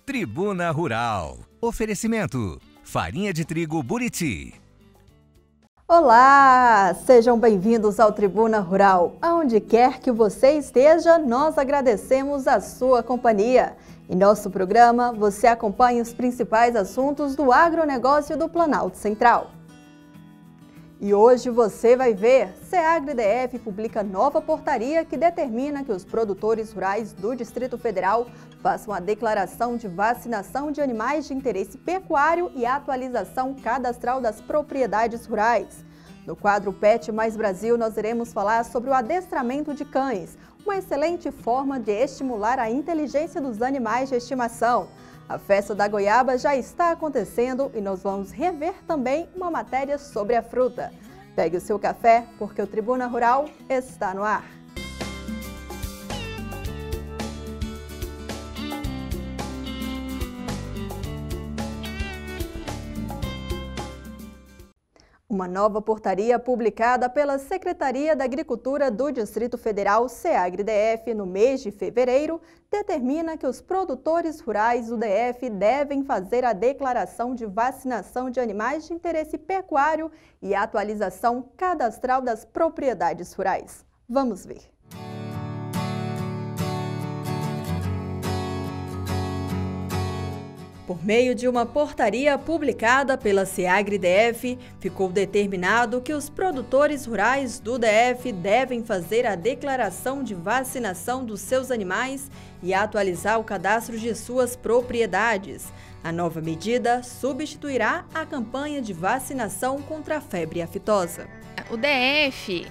Tribuna Rural. Oferecimento: farinha de trigo Buriti. Olá! Sejam bem-vindos ao Tribuna Rural. Aonde quer que você esteja, nós agradecemos a sua companhia. Em nosso programa, você acompanha os principais assuntos do agronegócio do Planalto Central. E hoje você vai ver, SEAGRE-DF publica nova portaria que determina que os produtores rurais do Distrito Federal façam a declaração de vacinação de animais de interesse pecuário e atualização cadastral das propriedades rurais. No quadro PET Mais Brasil, nós iremos falar sobre o adestramento de cães, uma excelente forma de estimular a inteligência dos animais de estimação. A festa da goiaba já está acontecendo e nós vamos rever também uma matéria sobre a fruta. Pegue o seu café, porque o Tribuna Rural está no ar. Uma nova portaria publicada pela Secretaria da Agricultura do Distrito Federal, SEAGRE-DF, no mês de fevereiro, determina que os produtores rurais do DF devem fazer a declaração de vacinação de animais de interesse pecuário e atualização cadastral das propriedades rurais. Vamos ver. Por meio de uma portaria publicada pela SEAGRE-DF, ficou determinado que os produtores rurais do DF devem fazer a declaração de vacinação dos seus animais e atualizar o cadastro de suas propriedades. A nova medida substituirá a campanha de vacinação contra a febre aftosa. O DF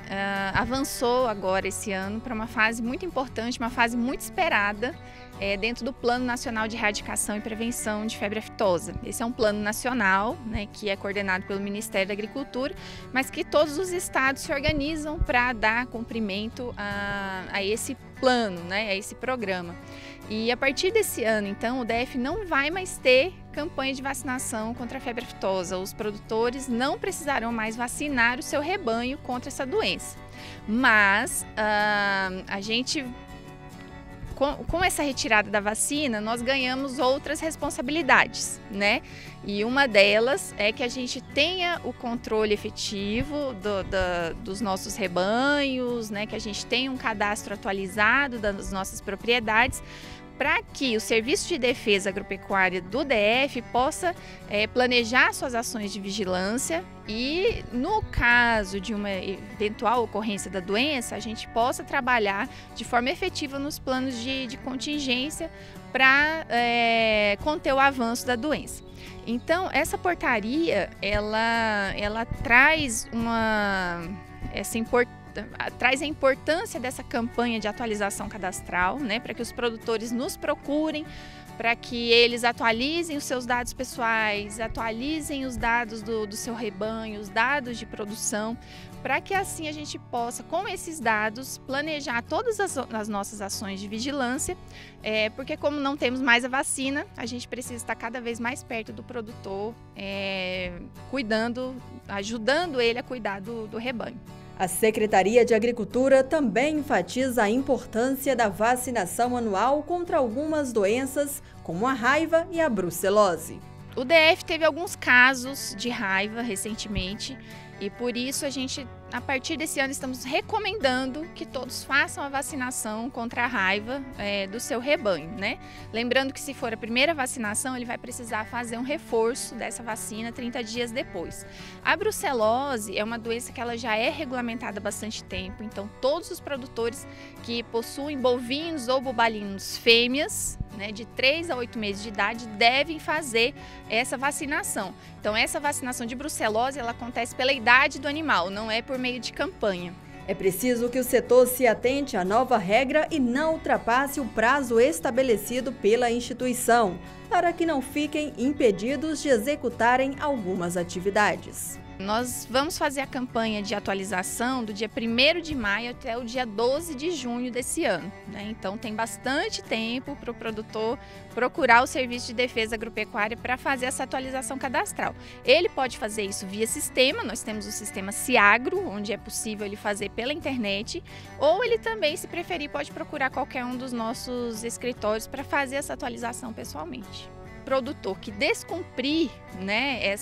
avançou agora esse ano para uma fase muito importante, uma fase muito esperada dentro do Plano Nacional de Erradicação e Prevenção de Febre Aftosa. Esse é um plano nacional, né, que é coordenado pelo Ministério da Agricultura, mas que todos os estados se organizam para dar cumprimento a esse plano, né, a esse programa. E a partir desse ano, então, o DF não vai mais ter campanha de vacinação contra a febre aftosa. Os produtores não precisarão mais vacinar o seu rebanho contra essa doença. Mas a gente, com essa retirada da vacina, nós ganhamos outras responsabilidades, né? E uma delas é que a gente tenha o controle efetivo dos nossos rebanhos, né? Que a gente tenha um cadastro atualizado das nossas propriedades, para que o Serviço de Defesa Agropecuária do DF possa planejar suas ações de vigilância e, no caso de uma eventual ocorrência da doença, a gente possa trabalhar de forma efetiva nos planos de contingência para conter o avanço da doença. Então, essa portaria, ela traz traz a importância dessa campanha de atualização cadastral, né, para que os produtores nos procurem, para que eles atualizem os seus dados pessoais, atualizem os dados do seu rebanho, os dados de produção, para que assim a gente possa, com esses dados, planejar todas as nossas ações de vigilância, porque como não temos mais a vacina, a gente precisa estar cada vez mais perto do produtor, ajudando ele a cuidar do rebanho. A Secretaria de Agricultura também enfatiza a importância da vacinação anual contra algumas doenças, como a raiva e a brucelose. O DF teve alguns casos de raiva recentemente e por isso a partir desse ano, estamos recomendando que todos façam a vacinação contra a raiva do seu rebanho, né? Lembrando que se for a primeira vacinação, ele vai precisar fazer um reforço dessa vacina 30 dias depois. A brucelose é uma doença que ela já é regulamentada há bastante tempo, então todos os produtores que possuem bovinos ou bubalinos fêmeas, né, de 3 a 8 meses de idade, devem fazer essa vacinação. Então, essa vacinação de brucelose, ela acontece pela idade do animal, não é por meio de campanha. É preciso que o setor se atente à nova regra e não ultrapasse o prazo estabelecido pela instituição, para que não fiquem impedidos de executarem algumas atividades. Nós vamos fazer a campanha de atualização do dia 1º de maio até o dia 12 de junho desse ano, né? Então tem bastante tempo para o produtor procurar o Serviço de Defesa Agropecuária para fazer essa atualização cadastral. Ele pode fazer isso via sistema, nós temos o sistema Ciagro, onde é possível ele fazer pela internet, ou ele também, se preferir, pode procurar qualquer um dos nossos escritórios para fazer essa atualização pessoalmente. Produtor que descumprir, né,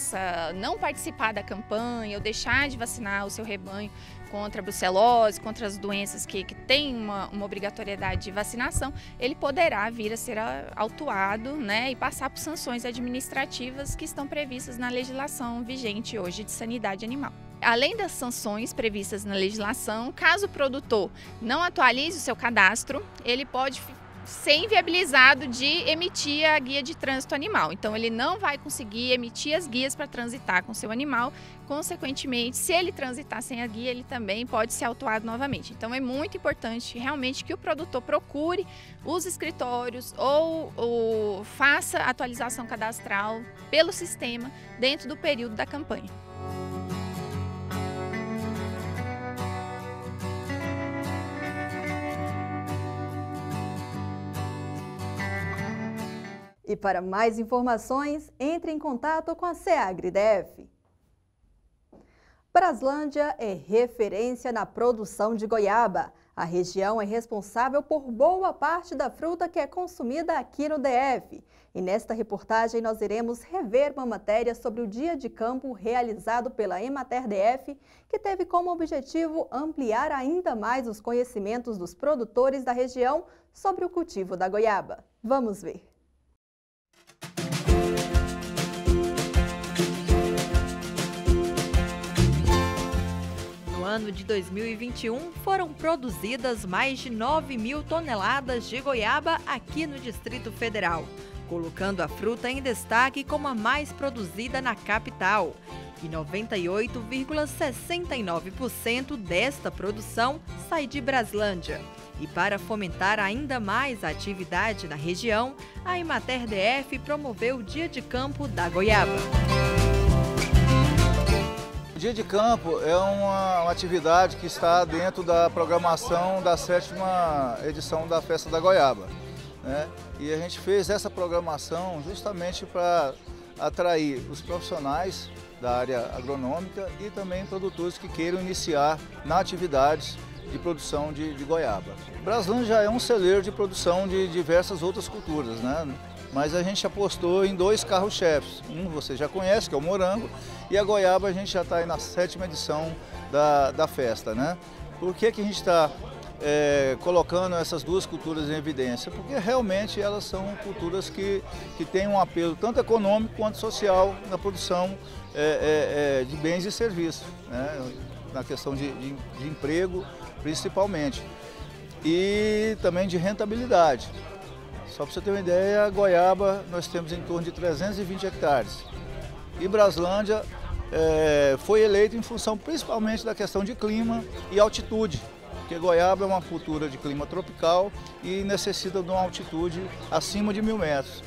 não participar da campanha ou deixar de vacinar o seu rebanho contra a brucelose, contra as doenças que têm uma obrigatoriedade de vacinação, ele poderá vir a ser autuado, né, e passar por sanções administrativas que estão previstas na legislação vigente hoje de sanidade animal. Além das sanções previstas na legislação, caso o produtor não atualize o seu cadastro, ele pode ser inviabilizado de emitir a guia de trânsito animal. Então ele não vai conseguir emitir as guias para transitar com seu animal. Consequentemente, se ele transitar sem a guia, ele também pode ser autuado novamente. Então é muito importante realmente que o produtor procure os escritórios ou faça a atualização cadastral pelo sistema dentro do período da campanha. E para mais informações, entre em contato com a SEAGRI-DF. Braslândia é referência na produção de goiaba. A região é responsável por boa parte da fruta que é consumida aqui no DF. E nesta reportagem nós iremos rever uma matéria sobre o Dia de Campo realizado pela Emater DF, que teve como objetivo ampliar ainda mais os conhecimentos dos produtores da região sobre o cultivo da goiaba. Vamos ver. No ano de 2021, foram produzidas mais de 9.000 toneladas de goiaba aqui no Distrito Federal, colocando a fruta em destaque como a mais produzida na capital. E 98,69% desta produção sai de Braslândia. E para fomentar ainda mais a atividade na região, a Emater DF promoveu o Dia de Campo da Goiaba. O Dia de Campo é uma atividade que está dentro da programação da 7ª edição da Festa da Goiaba, né? E a gente fez essa programação justamente para atrair os profissionais da área agronômica e também produtores que queiram iniciar na atividade de produção de goiaba. Braslândia já é um celeiro de produção de diversas outras culturas, né? Mas a gente apostou em 2 carros-chefes. Um você já conhece, que é o morango, e a goiaba a gente já está aí na 7ª edição da festa, né? Por que a gente está colocando essas 2 culturas em evidência? Porque realmente elas são culturas que têm um apelo tanto econômico quanto social na produção de bens e serviços, né? Na questão de emprego, principalmente, e também de rentabilidade. Só para você ter uma ideia, a goiaba nós temos em torno de 320 hectares. E Braslândia foi eleito em função principalmente da questão de clima e altitude, porque goiaba é uma cultura de clima tropical e necessita de uma altitude acima de 1.000 metros.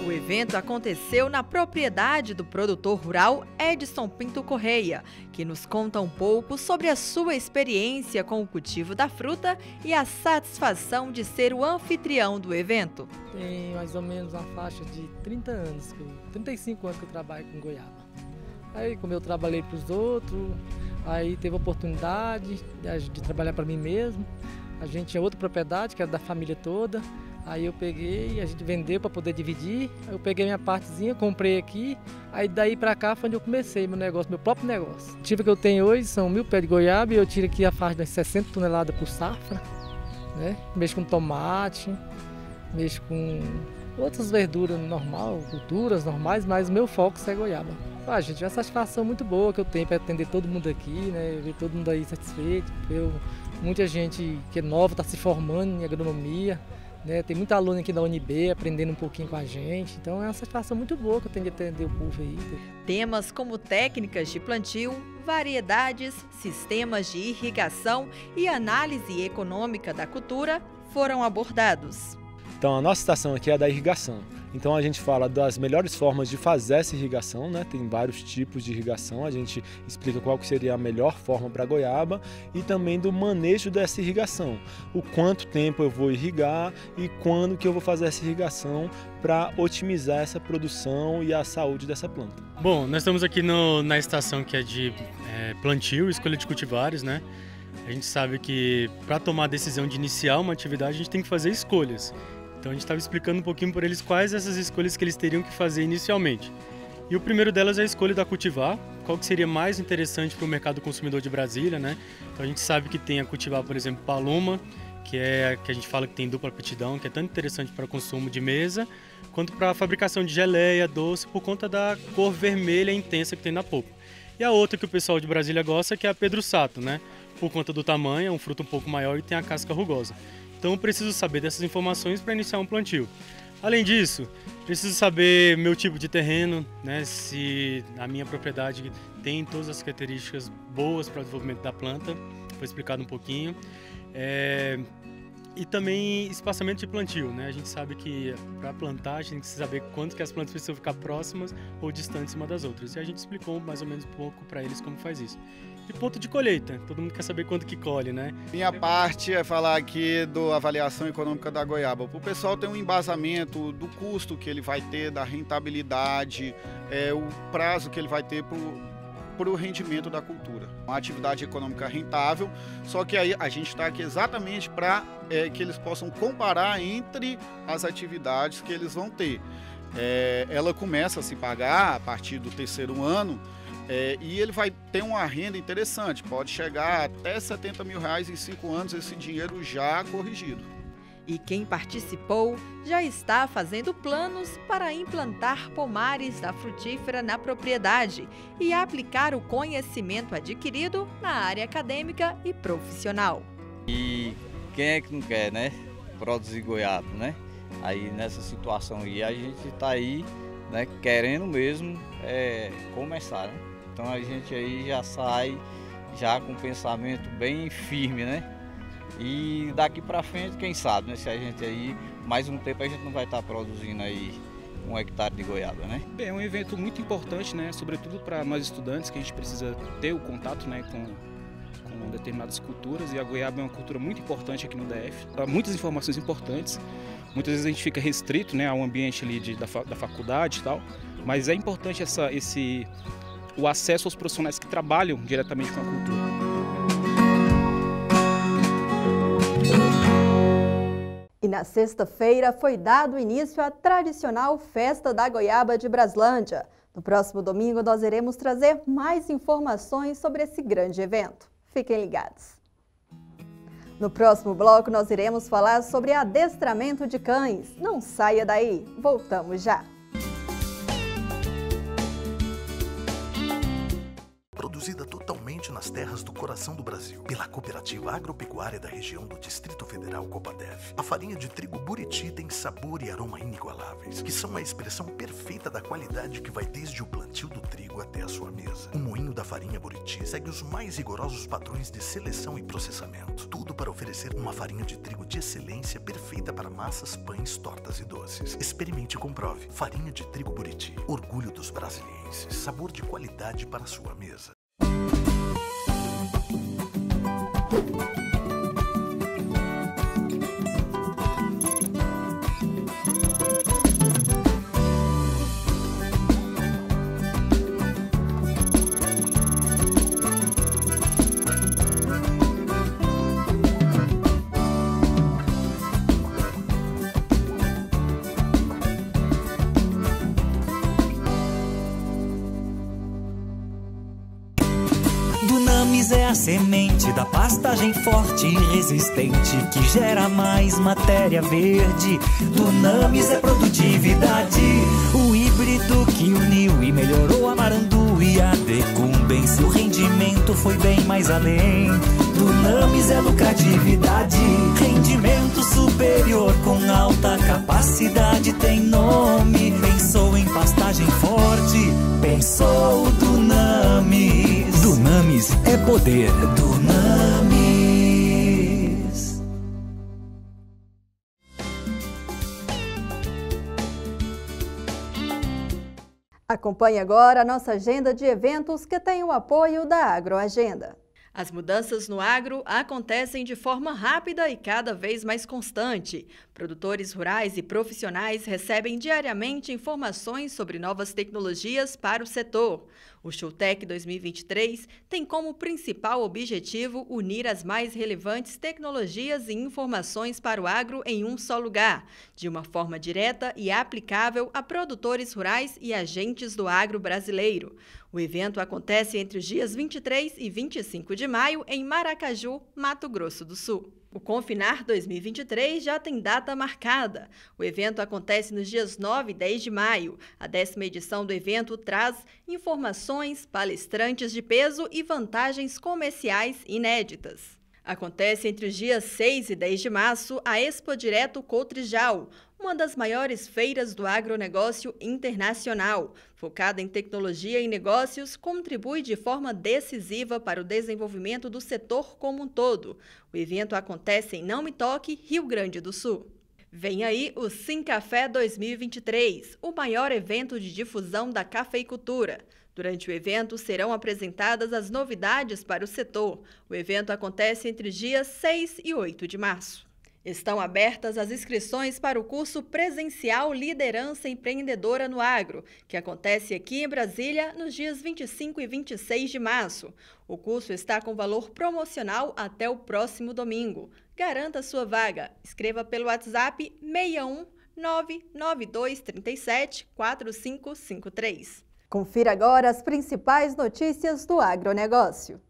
O evento aconteceu na propriedade do produtor rural Edson Pinto Correia, que nos conta um pouco sobre a sua experiência com o cultivo da fruta e a satisfação de ser o anfitrião do evento. Tem mais ou menos uma faixa de 30 anos, 35 anos que eu trabalho com goiaba. Aí, como eu trabalhei para os outros, aí teve a oportunidade de trabalhar para mim mesmo. A gente tinha outra propriedade, que era da família toda. Aí eu peguei, a gente vendeu para poder dividir. Aí eu peguei minha partezinha, comprei aqui. Aí daí para cá foi onde eu comecei meu negócio, meu próprio negócio. O tipo que eu tenho hoje são 1.000 pés de goiaba e eu tiro aqui a faixa das 60 toneladas por safra, né? Mexo com tomate, mexo com outras verduras normal, culturas normais, mas o meu foco é goiaba. Gente, é uma satisfação muito boa que eu tenho para atender todo mundo aqui, né? Ver todo mundo aí satisfeito. Muita gente que é nova está se formando em agronomia. Né, tem muita aluna aqui da UNB aprendendo um pouquinho com a gente, então é uma satisfação muito boa que eu tenho de atender o povo aí. Temas como técnicas de plantio, variedades, sistemas de irrigação e análise econômica da cultura foram abordados. Então a nossa estação aqui é da irrigação. Então a gente fala das melhores formas de fazer essa irrigação, né? Tem vários tipos de irrigação, a gente explica qual que seria a melhor forma para a goiaba e também do manejo dessa irrigação. O quanto tempo eu vou irrigar e quando que eu vou fazer essa irrigação para otimizar essa produção e a saúde dessa planta. Bom, nós estamos aqui na estação que é de plantio, escolha de cultivares, né? A gente sabe que para tomar a decisão de iniciar uma atividade a gente tem que fazer escolhas. Então a gente estava explicando um pouquinho para eles quais essas escolhas que eles teriam que fazer inicialmente. E o primeiro delas é a escolha da cultivar, qual que seria mais interessante para o mercado consumidor de Brasília, né? Então a gente sabe que tem a cultivar, por exemplo, paloma, que a gente fala que tem dupla aptidão, que é tanto interessante para consumo de mesa, quanto para a fabricação de geleia, doce, por conta da cor vermelha intensa que tem na polpa. E a outra que o pessoal de Brasília gosta, que é a Pedro Sato, né? Por conta do tamanho, é um fruto um pouco maior e tem a casca rugosa. Então eu preciso saber dessas informações para iniciar um plantio. Além disso, preciso saber meu tipo de terreno, né? Se a minha propriedade tem todas as características boas para o desenvolvimento da planta, foi explicado um pouquinho. E também espaçamento de plantio, né? A gente sabe que para plantar a gente tem que saber quanto que as plantas precisam ficar próximas ou distantes uma das outras. E a gente explicou mais ou menos um pouco para eles como faz isso. E ponto de colheita, todo mundo quer saber quanto que colhe, né? Minha parte é falar aqui da avaliação econômica da goiaba. O pessoal tem um embasamento do custo que ele vai ter, da rentabilidade, o prazo que ele vai ter para o rendimento da cultura. Uma atividade econômica rentável, só que aí a gente está aqui exatamente para que eles possam comparar entre as atividades que eles vão ter. Ela começa a se pagar a partir do 3º ano, e ele vai ter uma renda interessante, pode chegar até R$70 mil em 5 anos, esse dinheiro já corrigido. E quem participou já está fazendo planos para implantar pomares da frutífera na propriedade e aplicar o conhecimento adquirido na área acadêmica e profissional. E quem é que não quer, né? Produzir goiaba, né? Aí nessa situação aí a gente está aí, né, querendo mesmo começar, né? Então a gente aí já sai já com um pensamento bem firme, né? E daqui para frente, quem sabe, né? Se a gente aí, mais um tempo a gente não vai estar produzindo aí 1 hectare de goiaba, né? Bem, é um evento muito importante, né? Sobretudo para nós estudantes, que a gente precisa ter o contato, né, com determinadas culturas, e a goiaba é uma cultura muito importante aqui no DF. Há muitas informações importantes, muitas vezes a gente fica restrito, né, ao ambiente ali da faculdade e tal, mas é importante o acesso aos profissionais que trabalham diretamente com a cultura. E na sexta-feira foi dado início à tradicional Festa da Goiaba de Braslândia. No próximo domingo nós iremos trazer mais informações sobre esse grande evento. Fiquem ligados. No próximo bloco nós iremos falar sobre adestramento de cães. Não saia daí, voltamos já. Produzida totalmente nas terras do coração do Brasil, pela Cooperativa Agropecuária da região do Distrito Federal Copadef, a farinha de trigo Buriti tem sabor e aroma inigualáveis, que são a expressão perfeita da qualidade que vai desde o plantio do trigo até a sua mesa. O moinho da farinha Buriti segue os mais rigorosos padrões de seleção e processamento, tudo para oferecer uma farinha de trigo de excelência perfeita para massas, pães, tortas e doces. Experimente e comprove. Farinha de trigo Buriti, orgulho dos brasilienses, sabor de qualidade para a sua mesa. É a semente da pastagem forte e resistente que gera mais matéria verde. Dunamis é produtividade, o híbrido que uniu e melhorou a Marandu e a Decumbência. O rendimento foi bem mais além. Dunamis é lucratividade, rendimento superior com alta capacidade. Tem nome, pensou em pastagem forte, pensou Dunamis. Dunamis é poder. Dunamis. Acompanhe agora a nossa agenda de eventos que tem o apoio da Agroagenda. As mudanças no agro acontecem de forma rápida e cada vez mais constante. Produtores rurais e profissionais recebem diariamente informações sobre novas tecnologias para o setor. O Showtech 2023 tem como principal objetivo unir as mais relevantes tecnologias e informações para o agro em um só lugar, de uma forma direta e aplicável a produtores rurais e agentes do agro brasileiro. O evento acontece entre os dias 23 e 25 de maio em Maracaju, Mato Grosso do Sul. O Confinar 2023 já tem data marcada. O evento acontece nos dias 9 e 10 de maio. A 10ª edição do evento traz informações, palestrantes de peso e vantagens comerciais inéditas. Acontece entre os dias 6 e 10 de março a Expo Direto Cotrijal, uma das maiores feiras do agronegócio internacional. Focada em tecnologia e negócios, contribui de forma decisiva para o desenvolvimento do setor como um todo. O evento acontece em Não Me Toque, Rio Grande do Sul. Vem aí o Simcafé 2023, o maior evento de difusão da cafeicultura. Durante o evento, serão apresentadas as novidades para o setor. O evento acontece entre os dias 6 e 8 de março. Estão abertas as inscrições para o curso presencial Liderança Empreendedora no Agro, que acontece aqui em Brasília nos dias 25 e 26 de março. O curso está com valor promocional até o próximo domingo. Garanta sua vaga. Escreva pelo WhatsApp 61 99237 4553. Confira agora as principais notícias do agronegócio.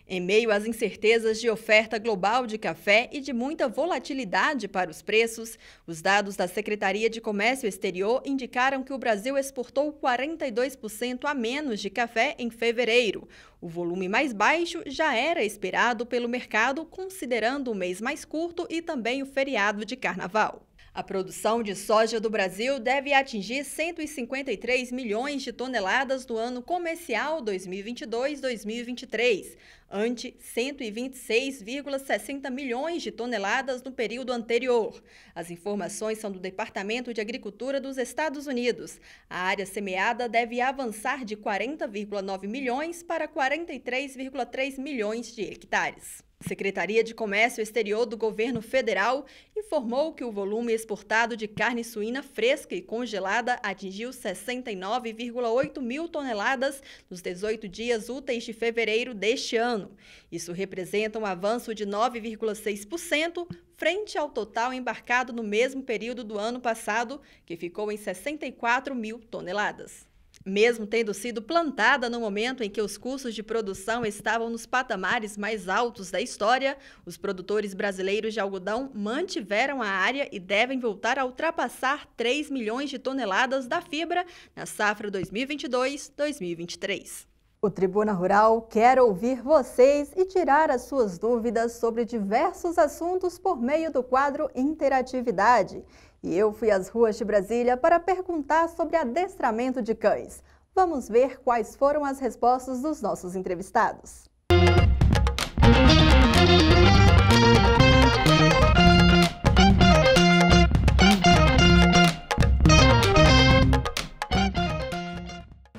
Em meio às incertezas de oferta global de café e de muita volatilidade para os preços, os dados da Secretaria de Comércio Exterior indicaram que o Brasil exportou 42% a menos de café em fevereiro. O volume mais baixo já era esperado pelo mercado, considerando o mês mais curto e também o feriado de Carnaval. A produção de soja do Brasil deve atingir 153 milhões de toneladas no ano comercial 2022-2023, ante 126,60 milhões de toneladas no período anterior. As informações são do Departamento de Agricultura dos Estados Unidos. A área semeada deve avançar de 40,9 milhões para 43,3 milhões de hectares. A Secretaria de Comércio Exterior do Governo Federal informou que o volume exportado de carne suína fresca e congelada atingiu 69,8 mil toneladas nos 18 dias úteis de fevereiro deste ano. Isso representa um avanço de 9,6% frente ao total embarcado no mesmo período do ano passado, que ficou em 64 mil toneladas. Mesmo tendo sido plantada no momento em que os custos de produção estavam nos patamares mais altos da história, os produtores brasileiros de algodão mantiveram a área e devem voltar a ultrapassar 3 milhões de toneladas da fibra na safra 2022-2023. O Tribuna Rural quer ouvir vocês e tirar as suas dúvidas sobre diversos assuntos por meio do quadro Interatividade. E eu fui às ruas de Brasília para perguntar sobre adestramento de cães. Vamos ver quais foram as respostas dos nossos entrevistados.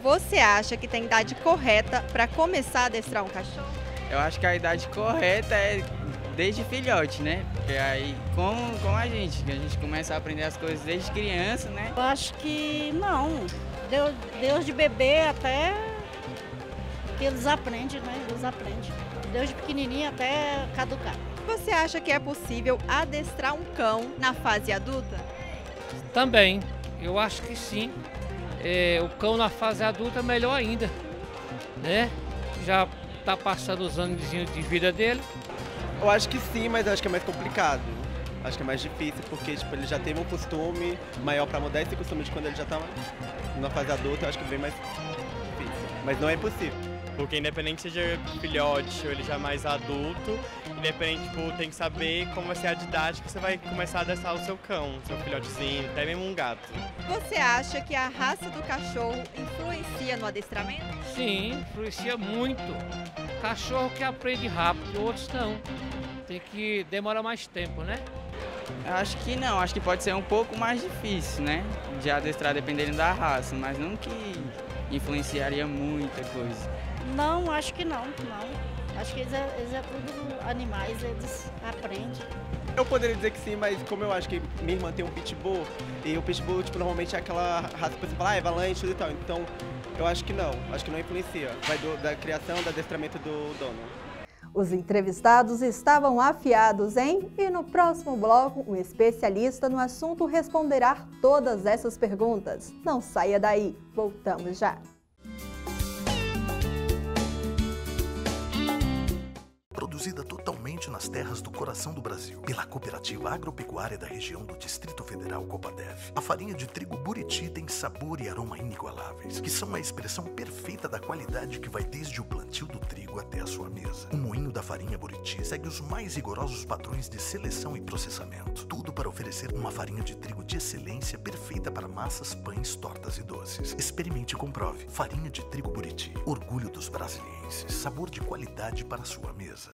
Você acha que tem idade correta para começar a adestrar um cachorro? Eu acho que a idade correta é desde filhote, né? Porque aí, como a gente começa a aprender as coisas desde criança, né? Eu acho que não. Deus de bebê até que eles aprendem, né? Eles aprendem. Desde pequenininho até caducar. Você acha que é possível adestrar um cão na fase adulta? Também. Eu acho que sim. O cão na fase adulta é melhor ainda, né? Já está passando os anos de vida dele. Eu acho que sim, mas eu acho que é mais complicado. Acho que é mais difícil, porque tipo, ele já teve um costume maior para mudar esse costume de quando ele já está na fase adulta, eu acho que é bem mais difícil. Mas não é impossível. Porque independente seja filhote ou ele já mais adulto, independente, tipo, tem que saber como vai ser a didática que você vai começar a adestrar o seu cão, seu filhotezinho, até mesmo um gato. Você acha que a raça do cachorro influencia no adestramento? Sim, influencia muito. Cachorro que aprende rápido, outros não. Tem que demorar mais tempo, né? Eu acho que não, acho que pode ser um pouco mais difícil, né? De adestrar dependendo da raça, mas não que influenciaria muita coisa. Não, acho que não. Acho que eles é tudo animais, eles aprendem. Eu poderia dizer que sim, mas como eu acho que minha irmã tem um pitbull, e o pitbull, tipo, normalmente é aquela raça que você fala, é valente e tal, então eu acho que não influencia. Vai da criação, do adestramento do dono. Os entrevistados estavam afiados, hein? E no próximo bloco, um especialista no assunto responderá todas essas perguntas. Não saia daí, voltamos já. Produzida totalmente nas terras do coração do Brasil, pela Cooperativa Agropecuária da região do Distrito Federal Copadef. A farinha de trigo Buriti tem sabor e aroma inigualáveis, que são a expressão perfeita da qualidade que vai desde o plantio do trigo até a sua mesa. O moinho da farinha Buriti segue os mais rigorosos padrões de seleção e processamento. Tudo para oferecer uma farinha de trigo de excelência perfeita para massas, pães, tortas e doces. Experimente e comprove. Farinha de trigo Buriti, orgulho dos brasilienses, sabor de qualidade para a sua mesa.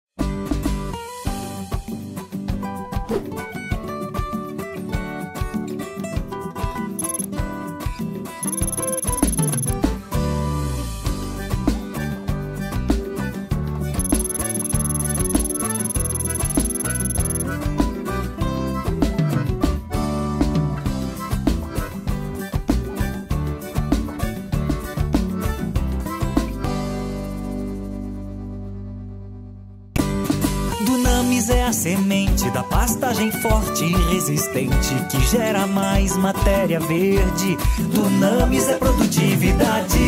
É a semente da pastagem forte e resistente que gera mais matéria verde. Dunamis é produtividade,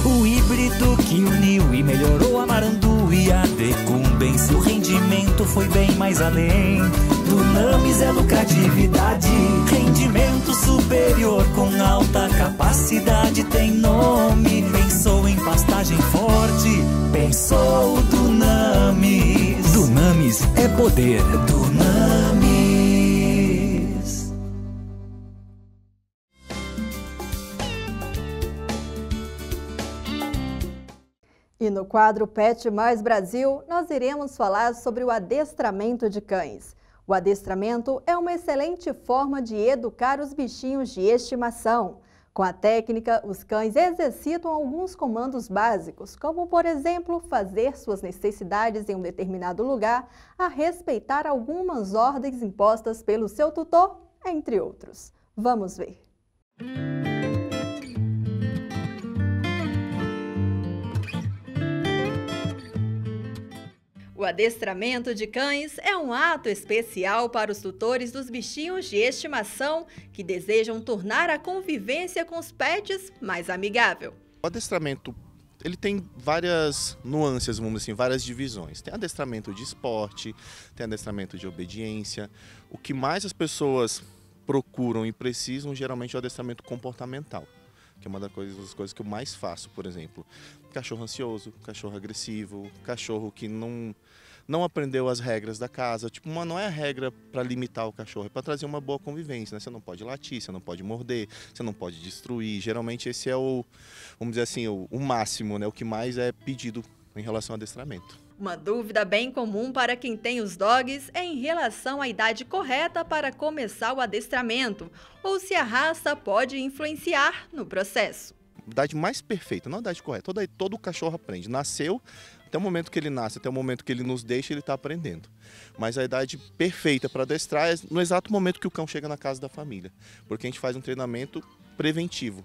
o híbrido que uniu e melhorou a Marandu e a Decumbência. O rendimento foi bem mais além. Dunamis é lucratividade, rendimento superior com alta capacidade. Tem nome, pensou em pastagem forte, pensou Dunamis. Dunamis é poder. Dunamis. E no quadro Pet Mais Brasil, nós iremos falar sobre o adestramento de cães. O adestramento é uma excelente forma de educar os bichinhos de estimação. Com a técnica, os cães exercitam alguns comandos básicos, como, por exemplo, fazer suas necessidades em um determinado lugar, a respeitar algumas ordens impostas pelo seu tutor, entre outros. Vamos ver. O adestramento de cães é um ato especial para os tutores dos bichinhos de estimação que desejam tornar a convivência com os pets mais amigável. O adestramento, ele tem várias nuances, vamos dizer assim, várias divisões. Tem adestramento de esporte, tem adestramento de obediência. O que mais as pessoas procuram e precisam geralmente é o adestramento comportamental, que é uma das coisas que eu mais faço, por exemplo. Cachorro ansioso, cachorro agressivo, cachorro que não aprendeu as regras da casa. Tipo, não é a regra para limitar o cachorro, é para trazer uma boa convivência, né? Você não pode latir, você não pode morder, você não pode destruir. Geralmente esse é o, vamos dizer assim, o máximo, né? O que mais é pedido em relação ao adestramento. Uma dúvida bem comum para quem tem os dogs é em relação à idade correta para começar o adestramento, ou se a raça pode influenciar no processo. Idade mais perfeita, não a idade correta. Todo cachorro aprende. Nasceu, até o momento que ele nasce, até o momento que ele nos deixa, ele está aprendendo. Mas a idade perfeita para adestrar é no exato momento que o cão chega na casa da família. Porque a gente faz um treinamento preventivo,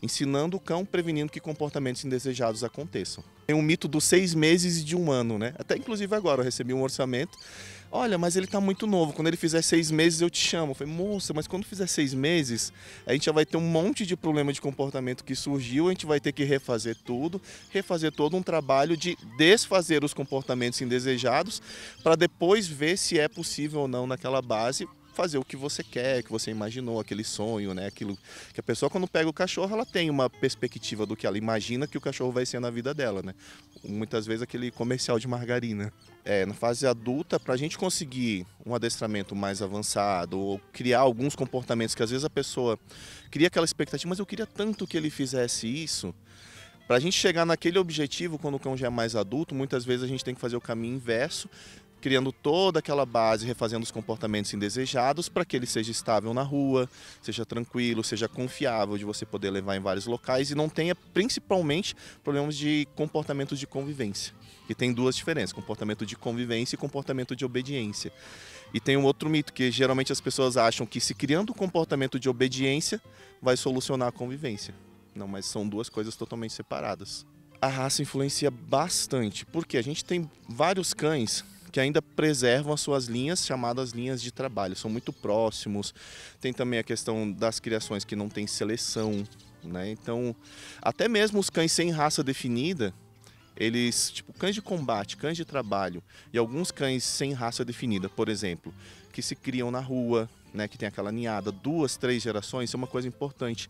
ensinando o cão, prevenindo que comportamentos indesejados aconteçam. Tem um mito dos 6 meses e de 1 ano, né? Até inclusive agora eu recebi um orçamento. Olha, mas ele está muito novo, quando ele fizer 6 meses eu te chamo. Eu falei, moça, mas quando fizer 6 meses, a gente já vai ter um monte de problema de comportamento que surgiu, a gente vai ter que refazer todo um trabalho de desfazer os comportamentos indesejados para depois ver se é possível ou não naquela base fazer o que você quer, que você imaginou, aquele sonho, né? Aquilo que a pessoa, quando pega o cachorro, ela tem uma perspectiva do que ela imagina que o cachorro vai ser na vida dela, né? Muitas vezes aquele comercial de margarina. Na fase adulta, para a gente conseguir um adestramento mais avançado ou criar alguns comportamentos que às vezes a pessoa cria aquela expectativa, mas eu queria tanto que ele fizesse isso. Para a gente chegar naquele objetivo, quando o cão já é mais adulto, muitas vezes a gente tem que fazer o caminho inverso, criando toda aquela base, refazendo os comportamentos indesejados para que ele seja estável na rua, seja tranquilo, seja confiável de você poder levar em vários locais e não tenha principalmente problemas de comportamentos de convivência. E tem duas diferenças, comportamento de convivência e comportamento de obediência. E tem um outro mito que geralmente as pessoas acham que se criando um comportamento de obediência vai solucionar a convivência. Não, mas são duas coisas totalmente separadas. A raça influencia bastante, porque a gente tem vários cães que ainda preservam as suas linhas, chamadas linhas de trabalho, são muito próximos. Tem também a questão das criações que não tem seleção, né? Então, até mesmo os cães sem raça definida, eles, tipo cães de combate, cães de trabalho e alguns cães sem raça definida, por exemplo, que se criam na rua, né, que tem aquela ninhada, 2, 3 gerações, isso é uma coisa importante.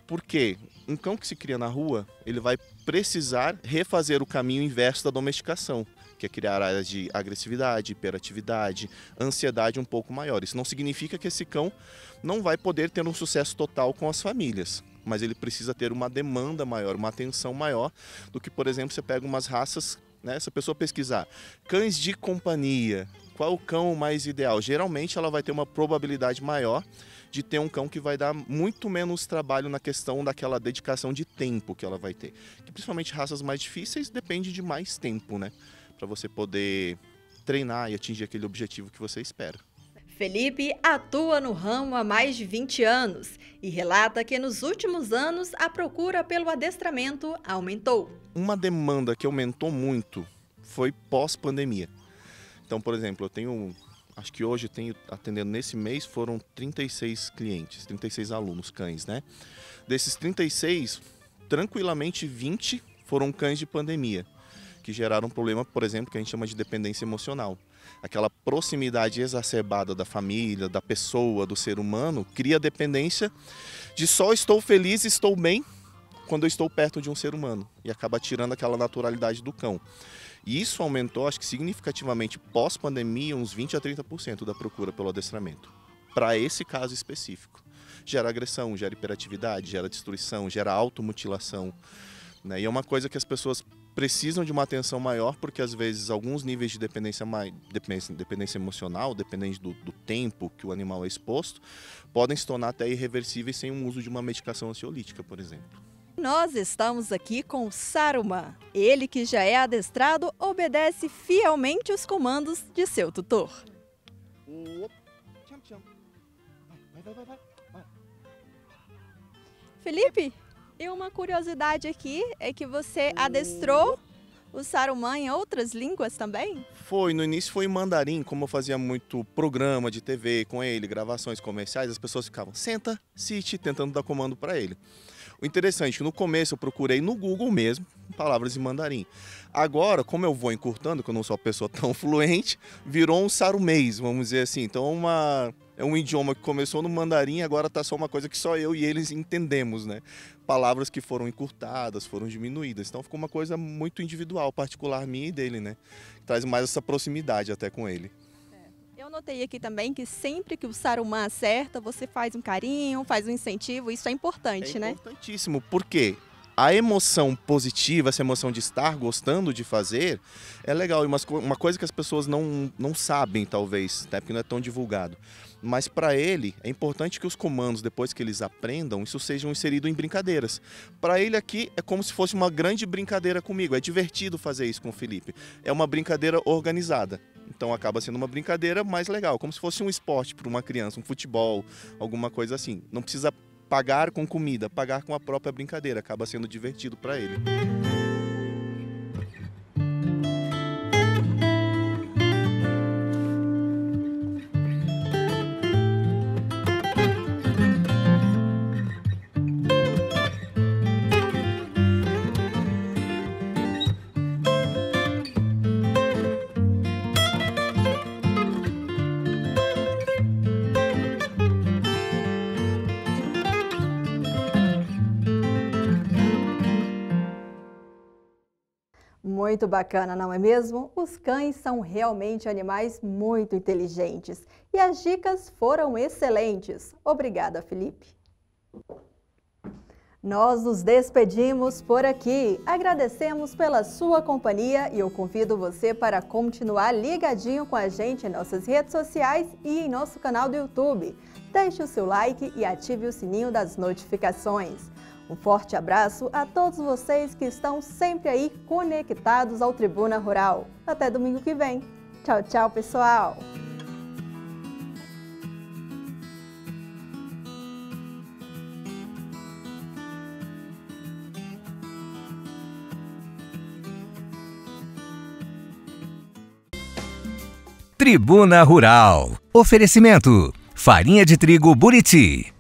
Porque um cão que se cria na rua, ele vai precisar refazer o caminho inverso da domesticação, que é criar áreas de agressividade, hiperatividade, ansiedade um pouco maior. Isso não significa que esse cão não vai poder ter um sucesso total com as famílias, mas ele precisa ter uma demanda maior, uma atenção maior do que, por exemplo, você pega umas raças, né, se a pessoa pesquisar cães de companhia, qual o cão mais ideal? Geralmente ela vai ter uma probabilidade maior de ter um cão que vai dar muito menos trabalho na questão daquela dedicação de tempo que ela vai ter. Que principalmente raças mais difíceis depende de mais tempo, né? Para você poder treinar e atingir aquele objetivo que você espera. Felipe atua no ramo há mais de 20 anos e relata que nos últimos anos a procura pelo adestramento aumentou. Uma demanda que aumentou muito foi pós-pandemia. Então, por exemplo, eu tenho, acho que hoje tenho atendendo nesse mês foram 36 clientes, 36 alunos cães, né? Desses 36, tranquilamente 20 foram cães de pandemia, que geraram um problema, por exemplo, que a gente chama de dependência emocional. Aquela proximidade exacerbada da família, da pessoa, do ser humano, cria dependência de só estou feliz, estou bem quando eu estou perto de um ser humano. E acaba tirando aquela naturalidade do cão. E isso aumentou, acho que significativamente, pós-pandemia, uns 20% a 30% da procura pelo adestramento. Para esse caso específico. Gera agressão, gera hiperatividade, gera destruição, gera automutilação, né? E é uma coisa que as pessoas precisam de uma atenção maior, porque às vezes alguns níveis de dependência emocional, dependente do tempo que o animal é exposto, podem se tornar até irreversíveis sem o uso de uma medicação ansiolítica, por exemplo. Nós estamos aqui com o Saruman. Ele, que já é adestrado, obedece fielmente os comandos de seu tutor. Felipe, e uma curiosidade aqui é que você adestrou o Saruman em outras línguas também? Foi, no início foi em mandarim, como eu fazia muito programa de TV com ele, gravações comerciais, as pessoas ficavam, senta, sit, tentando dar comando para ele. O interessante é que no começo eu procurei no Google mesmo, palavras em mandarim. Agora, como eu vou encurtando, que eu não sou uma pessoa tão fluente, virou um sarumês, vamos dizer assim. Então é um idioma que começou no mandarim, agora está só uma coisa que só eu e eles entendemos, né? Palavras que foram encurtadas, foram diminuídas. Então ficou uma coisa muito individual, particular minha e dele, né? Traz mais essa proximidade até com ele. Eu notei aqui também que sempre que o Saruman acerta, você faz um carinho, faz um incentivo, isso é importante, né? É importantíssimo, porque a emoção positiva, essa emoção de estar gostando de fazer, é legal. E uma coisa que as pessoas não sabem, talvez, né? Porque não é tão divulgado. Mas para ele, é importante que os comandos, depois que eles aprendam, isso sejam inseridos em brincadeiras. Para ele aqui, é como se fosse uma grande brincadeira comigo. É divertido fazer isso com o Felipe. É uma brincadeira organizada. Então acaba sendo uma brincadeira mais legal, como se fosse um esporte para uma criança, um futebol, alguma coisa assim. Não precisa pagar com comida, pagar com a própria brincadeira. Acaba sendo divertido para ele. Muito bacana, não é mesmo? Os cães são realmente animais muito inteligentes e as dicas foram excelentes. Obrigada, Felipe. Nós nos despedimos por aqui. Agradecemos pela sua companhia e eu convido você para continuar ligadinho com a gente em nossas redes sociais e em nosso canal do YouTube. Deixe o seu like e ative o sininho das notificações. Um forte abraço a todos vocês que estão sempre aí conectados ao Tribuna Rural. Até domingo que vem. Tchau, tchau, pessoal! Tribuna Rural. Oferecimento: farinha de trigo Buriti.